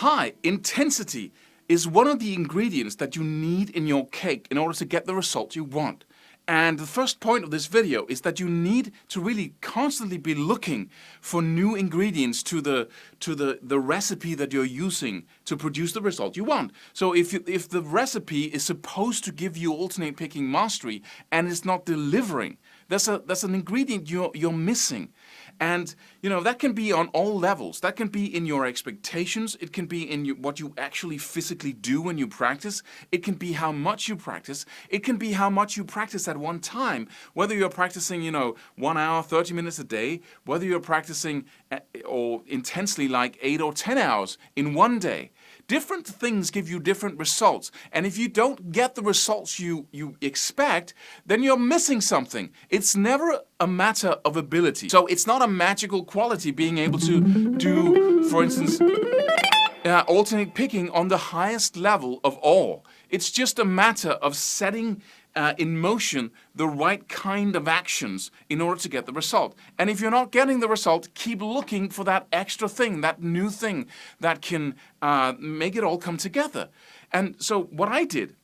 high intensity is one of the ingredients that you need in your cake in order to get the result you want. And the first point of this video is that you need to really constantly be looking for new ingredients to the recipe that you're using to produce the result you want. So if the recipe is supposed to give you alternate picking mastery and it's not delivering, that's an ingredient you're missing. And that can be on all levels. That can be in your expectations. It can be in what you actually physically do when you practice. It can be how much you practice. It can be how much you practice at one time. Whether you're practicing 1 hour, 30 minutes a day, whether you're practicing or intensely like 8 or 10 hours in one day. Different things give you different results. And if you don't get the results you expect, then you're missing something. It's never a matter of ability. So it's not a magical quality being able to do, for instance, alternate picking on the highest level of all. It's just a matter of setting in motion the right kind of actions in order to get the result. And if you're not getting the result, keep looking for that extra thing, that new thing that can make it all come together. And so what I did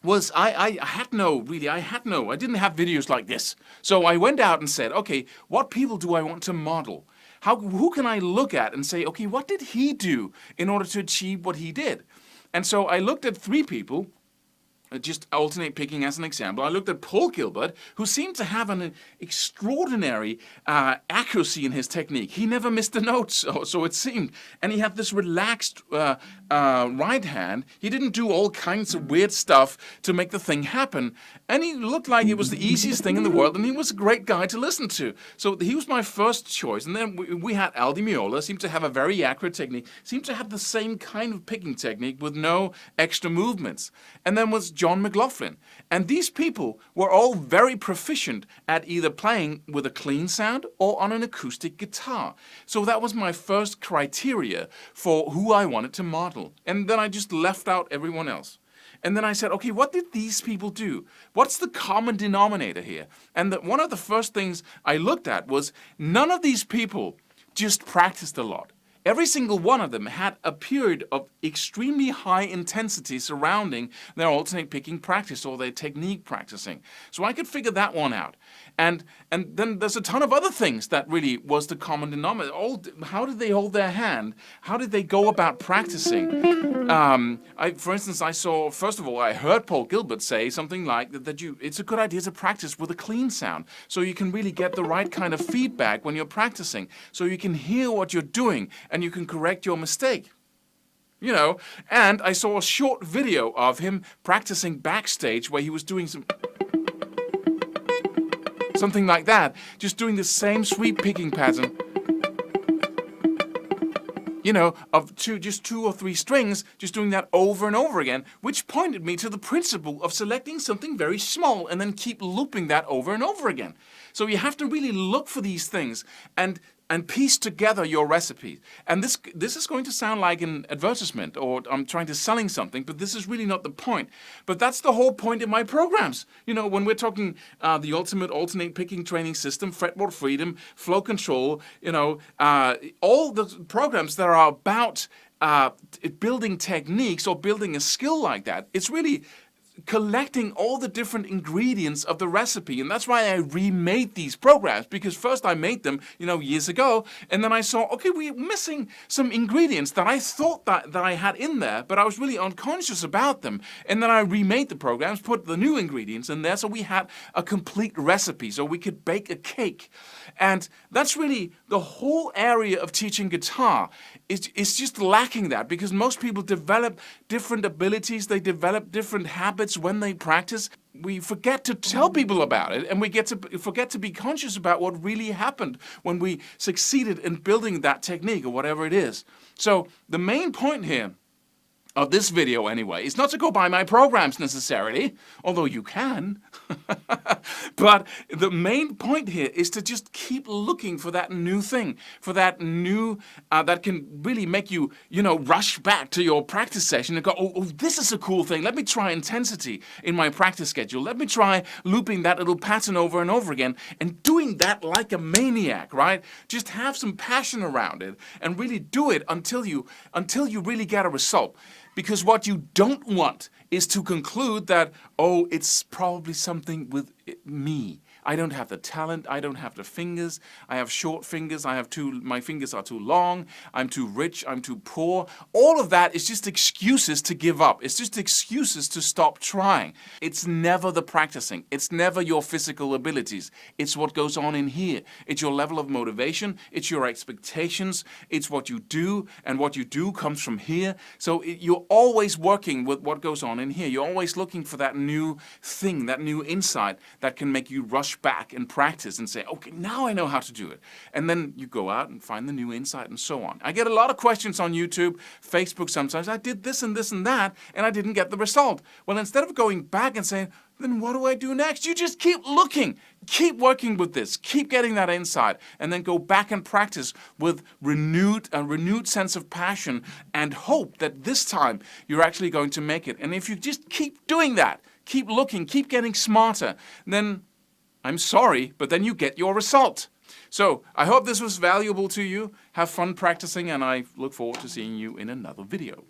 was I didn't have videos like this. So I went out and said, okay, what people do I want to model? Who can I look at and say, okay, what did he do in order to achieve what he did? And so I looked at 3 people, just alternate picking as an example. I looked at Paul Gilbert, who seemed to have an extraordinary accuracy in his technique. He never missed a note, so it seemed. And he had this relaxed right hand. He didn't do all kinds of weird stuff to make the thing happen. And he looked like it was the easiest thing in the world, and he was a great guy to listen to. So he was my first choice. And then we had Al Di Meola, seemed to have a very accurate technique, seemed to have the same kind of picking technique with no extra movements. And then was John McLaughlin. And these people were all very proficient at either playing with a clean sound or on an acoustic guitar. So that was my first criteria for who I wanted to model. And then I just left out everyone else. And then I said, okay, what did these people do? What's the common denominator here? And one of the first things I looked at was none of these people just practiced a lot. Every single one of them had a period of extremely high intensity surrounding their alternate picking practice or their technique practicing. So I could figure that one out. And then there's a ton of other things that really was the common denominator. How did they hold their hand? How did they go about practicing? For instance, I heard Paul Gilbert say something like that it's a good idea to practice with a clean sound so you can really get the right kind of feedback when you're practicing, so you can hear what you're doing and you can correct your mistake. And I saw a short video of him practicing backstage where he was doing something like that, just doing the same sweep picking pattern, of just 2 or 3 strings, just doing that over and over again, which pointed me to the principle of selecting something very small and then keep looping that over and over again. So you have to really look for these things and piece together your recipe. And this is going to sound like an advertisement or I'm trying to selling something, but this is really not the point. But that's the whole point in my programs. When we're talking the ultimate alternate picking training system, fretboard freedom, flow control, all the programs that are about building techniques or building a skill like that, it's really collecting all the different ingredients of the recipe. And that's why I remade these programs, because first I made them, years ago, and then I saw, okay, we're missing some ingredients that I thought that I had in there, but I was really unconscious about them. And then I remade the programs, put the new ingredients in there, so we had a complete recipe, so we could bake a cake. And that's really the whole area of teaching guitar. It's just lacking that, because most people develop different abilities, they develop different habits when they practice. We forget to tell people about it, and we forget to be conscious about what really happened when we succeeded in building that technique or whatever it is. So the main point here of this video anyway, is not to go buy my programs necessarily, although you can. But the main point here is to just keep looking for that new thing, for that new, that can really make you, rush back to your practice session and go, oh, this is a cool thing. Let me try intensity in my practice schedule. Let me try looping that little pattern over and over again and doing that like a maniac, right? Just have some passion around it and really do it until you really get a result. Because what you don't want is to conclude that, oh, it's probably something with me. I don't have the talent. I don't have the fingers. I have short fingers. My fingers are too long. I'm too rich. I'm too poor. All of that is just excuses to give up. It's just excuses to stop trying. It's never the practicing. It's never your physical abilities. It's what goes on in here. It's your level of motivation. It's your expectations. It's what you do, and what you do comes from here. So you're always working with what goes on in here. You're always looking for that new thing, that new insight that can make you rush back and practice and say, okay, now I know how to do it. And then you go out and find the new insight and so on. I get a lot of questions on YouTube, Facebook sometimes. I did this and this and that, and I didn't get the result. Well, instead of going back and saying, then what do I do next? You just keep looking, keep working with this, keep getting that insight, and then go back and practice with a renewed sense of passion and hope that this time you're actually going to make it. And if you just keep doing that, keep looking, keep getting smarter, then I'm sorry, but then you get your result. So I hope this was valuable to you. Have fun practicing, and I look forward to seeing you in another video.